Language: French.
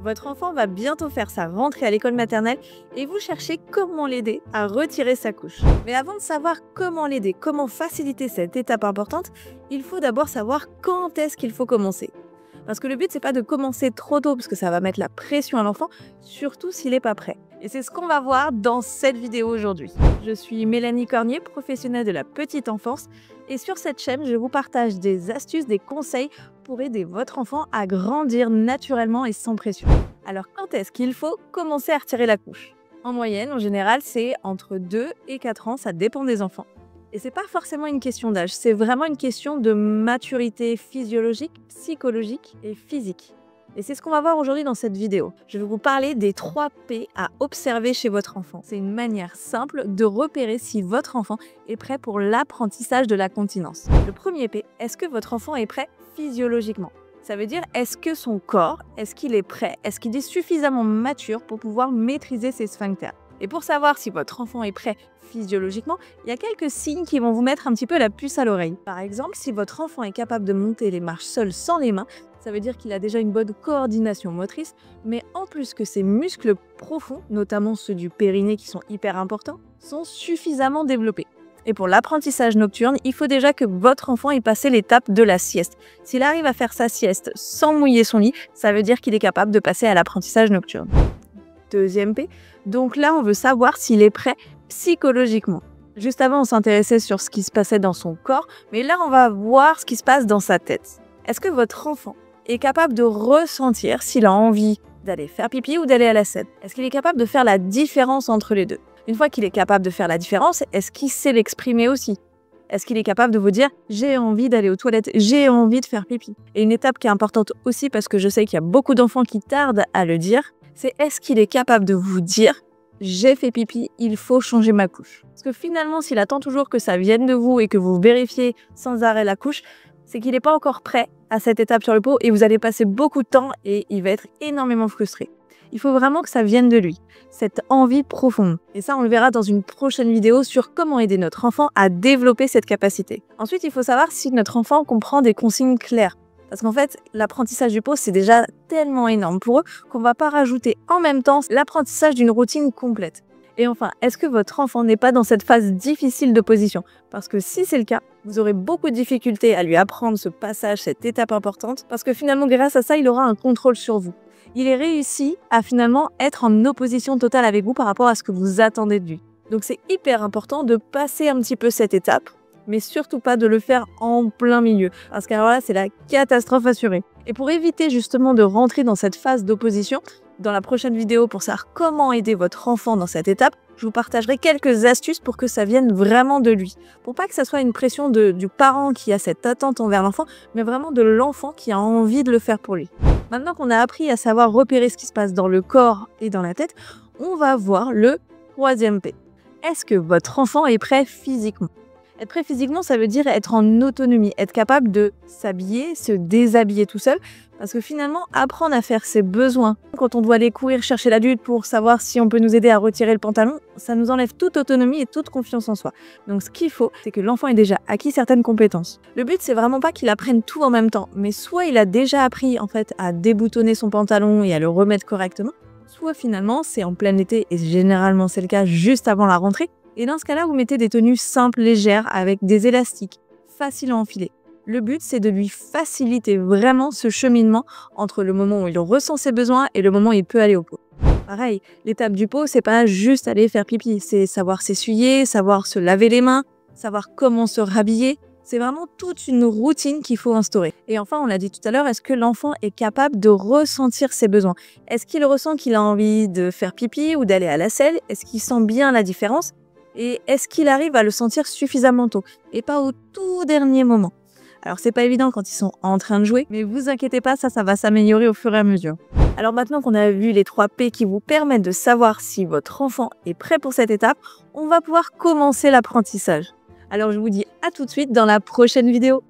Votre enfant va bientôt faire sa rentrée à l'école maternelle et vous cherchez comment l'aider à retirer sa couche. Mais avant de savoir comment l'aider, comment faciliter cette étape importante, il faut d'abord savoir quand est-ce qu'il faut commencer. Parce que le but, c'est pas de commencer trop tôt, parce que ça va mettre la pression à l'enfant, surtout s'il n'est pas prêt. Et c'est ce qu'on va voir dans cette vidéo aujourd'hui. Je suis Mélanie Cornier, professionnelle de la petite enfance, et sur cette chaîne, je vous partage des astuces, des conseils pour aider votre enfant à grandir naturellement et sans pression. Alors, quand est-ce qu'il faut commencer à retirer la couche? En moyenne, en général, c'est entre 2 et 4 ans, ça dépend des enfants. Et c'est pas forcément une question d'âge, c'est vraiment une question de maturité physiologique, psychologique et physique. Et c'est ce qu'on va voir aujourd'hui dans cette vidéo. Je vais vous parler des 3 P à observer chez votre enfant. C'est une manière simple de repérer si votre enfant est prêt pour l'apprentissage de la continence. Le premier P, est-ce que votre enfant est prêt physiologiquement? Ça veut dire, est-ce que son corps, est-ce qu'il est prêt? Est-ce qu'il est suffisamment mature pour pouvoir maîtriser ses sphincters? Et pour savoir si votre enfant est prêt physiologiquement, il y a quelques signes qui vont vous mettre un petit peu la puce à l'oreille. Par exemple, si votre enfant est capable de monter les marches seul sans les mains, ça veut dire qu'il a déjà une bonne coordination motrice, mais en plus que ses muscles profonds, notamment ceux du périnée qui sont hyper importants, sont suffisamment développés. Et pour l'apprentissage nocturne, il faut déjà que votre enfant ait passé l'étape de la sieste. S'il arrive à faire sa sieste sans mouiller son lit, ça veut dire qu'il est capable de passer à l'apprentissage nocturne. Deuxième P, donc là on veut savoir s'il est prêt psychologiquement. Juste avant on s'intéressait sur ce qui se passait dans son corps, mais là on va voir ce qui se passe dans sa tête. Est-ce que votre enfant est capable de ressentir s'il a envie d'aller faire pipi ou d'aller à la selle? Est-ce qu'il est capable de faire la différence entre les deux? Une fois qu'il est capable de faire la différence, est-ce qu'il sait l'exprimer aussi? Est-ce qu'il est capable de vous dire « j'ai envie d'aller aux toilettes, j'ai envie de faire pipi ». Et une étape qui est importante aussi, parce que je sais qu'il y a beaucoup d'enfants qui tardent à le dire, c'est est-ce qu'il est capable de vous dire « j'ai fait pipi, il faut changer ma couche ». Parce que finalement, s'il attend toujours que ça vienne de vous et que vous vérifiez sans arrêt la couche, c'est qu'il n'est pas encore prêt à cette étape sur le pot et vous allez passer beaucoup de temps et il va être énormément frustré. Il faut vraiment que ça vienne de lui, cette envie profonde. Et ça, on le verra dans une prochaine vidéo sur comment aider notre enfant à développer cette capacité. Ensuite, il faut savoir si notre enfant comprend des consignes claires. Parce qu'en fait, l'apprentissage du pot, c'est déjà tellement énorme pour eux qu'on ne va pas rajouter en même temps l'apprentissage d'une routine complète. Et enfin, est-ce que votre enfant n'est pas dans cette phase difficile d'opposition? Parce que si c'est le cas, vous aurez beaucoup de difficultés à lui apprendre ce passage, cette étape importante, parce que finalement, grâce à ça, il aura un contrôle sur vous. Il est réussi à finalement être en opposition totale avec vous par rapport à ce que vous attendez de lui. Donc c'est hyper important de passer un petit peu cette étape, mais surtout pas de le faire en plein milieu, parce qu'alors là, c'est la catastrophe assurée. Et pour éviter justement de rentrer dans cette phase d'opposition, dans la prochaine vidéo pour savoir comment aider votre enfant dans cette étape, je vous partagerai quelques astuces pour que ça vienne vraiment de lui. Pour pas que ça soit une pression du parent qui a cette attente envers l'enfant, mais vraiment de l'enfant qui a envie de le faire pour lui. Maintenant qu'on a appris à savoir repérer ce qui se passe dans le corps et dans la tête, on va voir le 3e P. Est-ce que votre enfant est prêt physiquement? Être prêt physiquement, ça veut dire être en autonomie, être capable de s'habiller, se déshabiller tout seul, parce que finalement, apprendre à faire ses besoins, quand on doit aller courir chercher l'adulte pour savoir si on peut nous aider à retirer le pantalon, ça nous enlève toute autonomie et toute confiance en soi. Donc ce qu'il faut, c'est que l'enfant ait déjà acquis certaines compétences. Le but, c'est vraiment pas qu'il apprenne tout en même temps, mais soit il a déjà appris en fait à déboutonner son pantalon et à le remettre correctement, soit finalement, c'est en plein été, et généralement c'est le cas juste avant la rentrée, et dans ce cas-là, vous mettez des tenues simples, légères, avec des élastiques, faciles à enfiler. Le but, c'est de lui faciliter vraiment ce cheminement entre le moment où il ressent ses besoins et le moment où il peut aller au pot. Pareil, l'étape du pot, c'est pas juste aller faire pipi, c'est savoir s'essuyer, savoir se laver les mains, savoir comment se rhabiller. C'est vraiment toute une routine qu'il faut instaurer. Et enfin, on l'a dit tout à l'heure, est-ce que l'enfant est capable de ressentir ses besoins? Est-ce qu'il ressent qu'il a envie de faire pipi ou d'aller à la selle? Est-ce qu'il sent bien la différence? Et est-ce qu'il arrive à le sentir suffisamment tôt et pas au tout dernier moment? Alors c'est pas évident quand ils sont en train de jouer, mais vous inquiétez pas, ça va s'améliorer au fur et à mesure. Alors maintenant qu'on a vu les 3 P qui vous permettent de savoir si votre enfant est prêt pour cette étape, on va pouvoir commencer l'apprentissage. Alors je vous dis à tout de suite dans la prochaine vidéo.